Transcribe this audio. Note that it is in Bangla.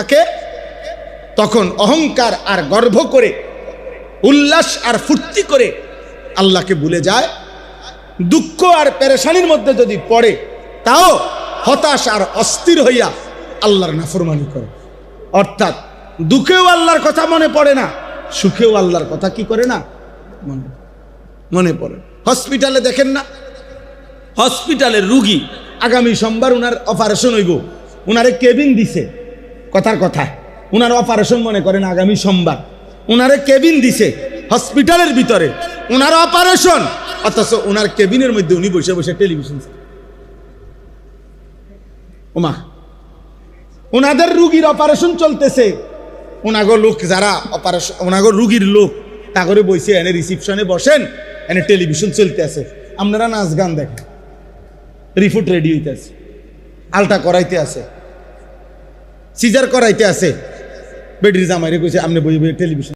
থাকে তখন অহংকার আর গর্ব করে, উল্লাস আর ফুর্তি করে আল্লাহকে ভুলে যায়। দুঃখ আর পেরেশানির মধ্যে যদি পড়ে তাও হতাশ আর অস্থির হইয়া আল্লাহর নাফরমানি করে। অর্থাৎ দুঃখেও আল্লাহর কথা মনে পড়ে না, সুখেও আল্লাহর কথা কি করে না, মনে পড়ে। হসপিটালে দেখেন না, হসপিটালের রুগী আগামী সোমবার উনার অপারেশন হইব, উনারে কেবিন দিছে, কথার কথা উনার অপারেশন মনে করেন আগামী সোমবার, উনারে কেবিন দিছে হসপিটালের ভিতরে, উনার অপারেশন, অথচ উনার কেবিনের মধ্যে উনি বসে বসে টেলিভিশন। ওমা, উনাদের রুগীর অপারেশন চলতেছে, উনাগো লোক যারা অপারেশন, উনাগো রুগীর লোক তাগরে বসে এনে রিসিপশনে বসেন, এনে টেলিভিশন চলতে আছে, আপনারা নাচ গান দেখেন, রিপোর্ট রেডি হইতে আছে, আলটা করাইতে আছে, সিজার করাইতে আছে, বেডির জামাইরে কইছে আপনি বই টেলিভিশন